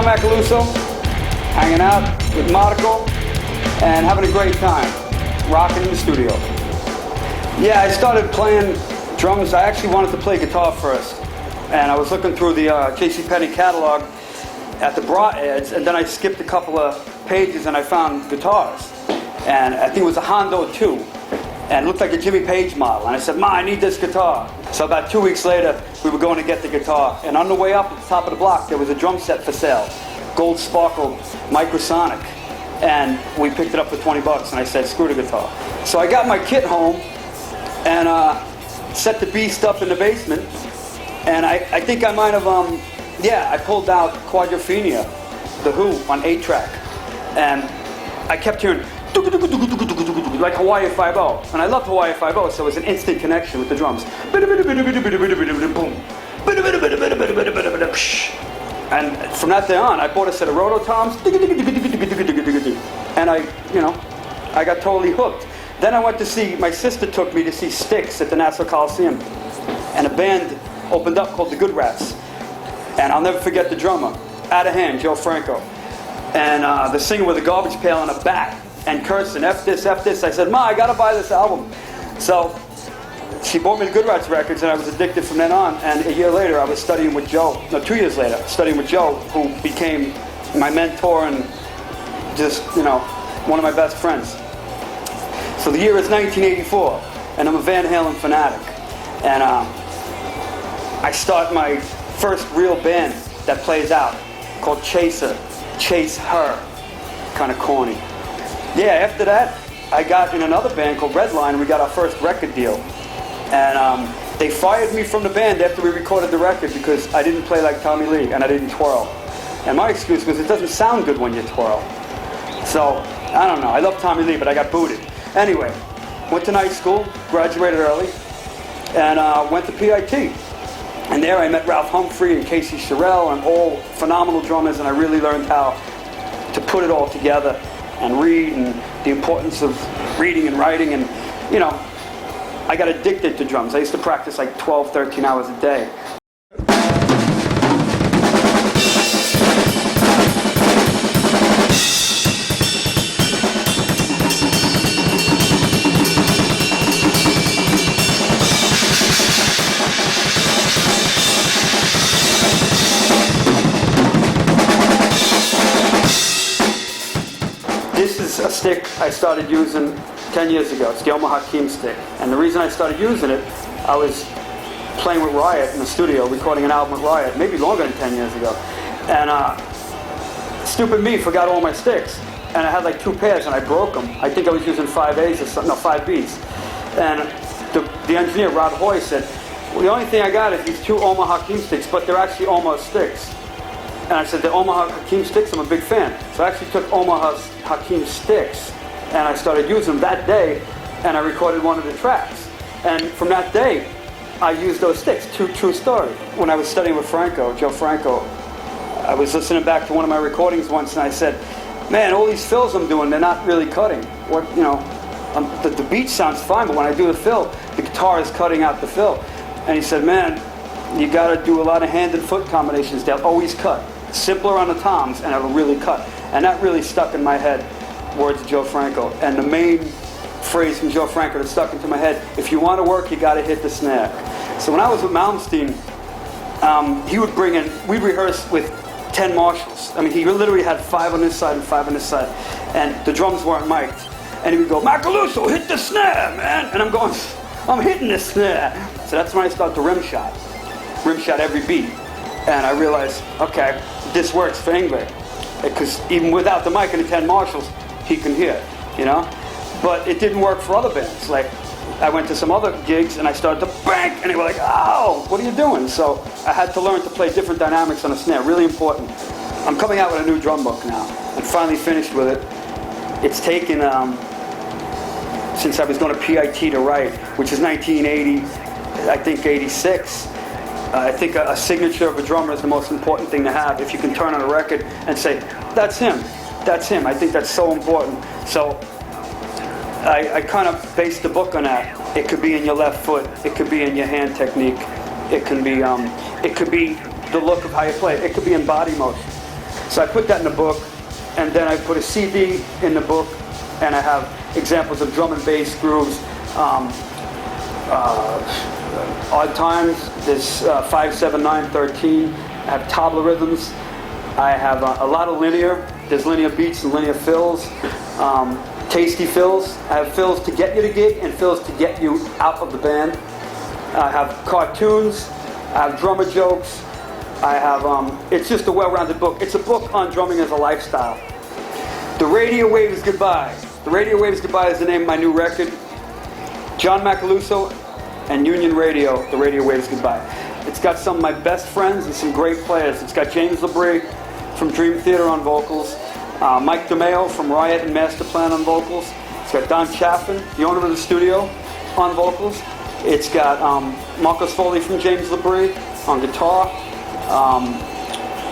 John Macaluso, hanging out with Marco and having a great time, rocking in the studio. Yeah, I started playing drums. I actually wanted to play guitar first, and I was looking through the JCPenney catalog at the bra ads, and then I skipped a couple of pages and I found guitars, and I think it was a Hondo 2, and it looked like a Jimmy Page model, and I said, Ma, I need this guitar. So about 2 weeks later, we were going to get the guitar, and on the way up at the top of the block, there was a drum set for sale, gold sparkle microsonic, and we picked it up for 20 bucks, and I said, screw the guitar. So I got my kit home, and set the beast up in the basement, and I think I might have, I pulled out Quadrophenia, The Who, on 8-track, and I kept hearing like Hawaii 5-0, and I loved Hawaii 5-0, so it was an instant connection with the drums. And from that day on, I bought a set of rototoms, and I got totally hooked. Then I went to see, my sister took me to see Styx at the Nassau Coliseum, and a band opened up called the Good Rats, and I'll never forget the drummer, out of hand, Joe Franco, and the singer with a garbage pail and a bat, and cursing, F this, F this. I said, Ma, I gotta buy this album. So she bought me the Good Rats records, and I was addicted from then on, and a year later I was studying with Joe, no, 2 years later, studying with Joe, who became my mentor and just, one of my best friends. So the year is 1984, and I'm a Van Halen fanatic, and I start my first real band that plays out, called Chaser, Chase Her, kind of corny. Yeah, after that, I got in another band called Redline, and we got our first record deal. And they fired me from the band after we recorded the record because I didn't play like Tommy Lee, and I didn't twirl. And my excuse was, it doesn't sound good when you twirl. So, I don't know, I love Tommy Lee, but I got booted. Anyway, went to night school, graduated early, and went to PIT. And there I met Ralph Humphrey and Casey Sherrill, and all phenomenal drummers, and I really learned how to put it all together and read, and the importance of reading and writing, and I got addicted to drums. I used to practice like 12, 13 hours a day. This is a stick I started using 10 years ago. It's the Omaha Hakim stick. And the reason I started using it, I was playing with Riot in the studio, recording an album with Riot, maybe longer than 10 years ago. And stupid me forgot all my sticks. And I had like 2 pairs and I broke them. I think I was using 5As or something, no, 5Bs. And the engineer, Rod Hoy, said, well, the only thing I got is these 2 Omaha Hakim sticks, but they're actually Omaha sticks. And I said, the Omaha Hakim sticks, I'm a big fan. So I actually took Omaha Hakim sticks, and I started using them that day, and I recorded one of the tracks. And from that day, I used those sticks. True story. When I was studying with Joe Franco, I was listening back to one of my recordings once, and I said, man, all these fills I'm doing, they're not really cutting. The beat sounds fine, but when I do the fill, the guitar is cutting out the fill. And he said, man, you gotta do a lot of hand and foot combinations. They'll always cut. Simpler on the toms, and it'll really cut. And that really stuck in my head, words of Joe Franco. And the main phrase from Joe Franco that stuck into my head, if you want to work, you got to hit the snare. So when I was with Malmsteen, he would bring in, we'd rehearse with 10 Marshalls. I mean, he literally had 5 on this side and 5 on this side. And the drums weren't mic'd. And he would go, Macaluso, hit the snare, man. And I'm going, I'm hitting the snare. So that's when I started to rim shot every beat. And I realized, okay, this works for Ingrid, because even without the mic and the 10 Marshalls, he can hear, But it didn't work for other bands. Like, I went to some other gigs and I started to bang, and they were like, oh, what are you doing? So I had to learn to play different dynamics on a snare, really important. I'm coming out with a new drum book now, and finally finished with it. It's taken, since I was going to PIT to write, which is 1980, I think 86. I think a signature of a drummer is the most important thing to have. If you can turn on a record and say, that's him. I think that's so important. So I kind of based the book on that. It could be in your left foot. It could be in your hand technique. It could be the look of how you play. It could be in body motion. So I put that in the book, and then I put a CD in the book, and I have examples of drum and bass grooves, odd times. There's 5, 7, 9, 13. I have tabla rhythms. I have a lot of linear. There's linear beats and linear fills. Tasty fills. I have fills to get you to gig and fills to get you out of the band. I have cartoons. I have drummer jokes. I have, it's just a well-rounded book. It's a book on drumming as a lifestyle. The Radio Waves Goodbye. The Radio Waves Goodbye is the name of my new record. John Macaluso and Union Radio, The Radio Waves Goodbye. It's got some of my best friends and some great players. It's got James LaBrie from Dream Theater on vocals, Mike DeMeo from Riot and Master Plan on vocals. It's got Don Chaffin, the owner of the studio, on vocals. It's got Marcos Foley from James LaBrie on guitar,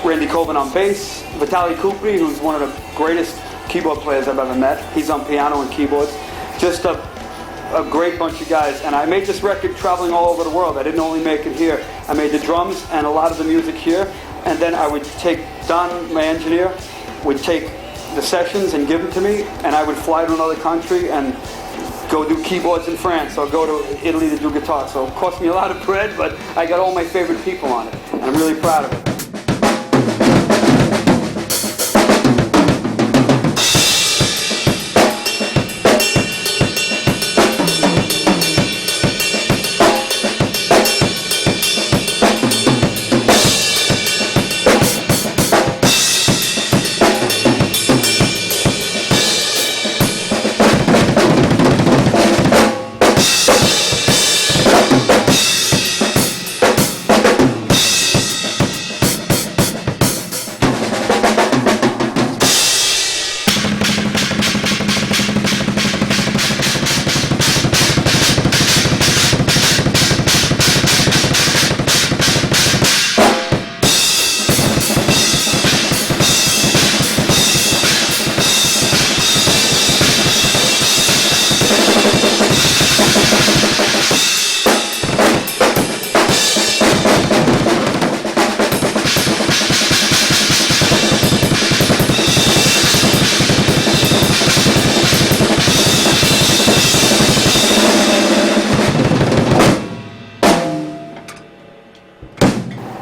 Randy Colvin on bass, Vitaly Kupri, who's one of the greatest keyboard players I've ever met. He's on piano and keyboards. Just a great bunch of guys. And I made this record traveling all over the world. I didn't only make it here. I made the drums and a lot of the music here. And then I would take, Don, my engineer, would take the sessions and give them to me, and I would fly to another country and go do keyboards in France or go to Italy to do guitar. So it cost me a lot of bread, but I got all my favorite people on it, and I'm really proud of it.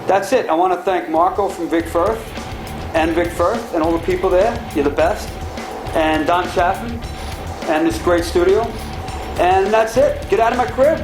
That's it. I want to thank Marco from Vic Firth and all the people there. You're the best. And Don Chaffin and this great studio. And that's it. Get out of my crib.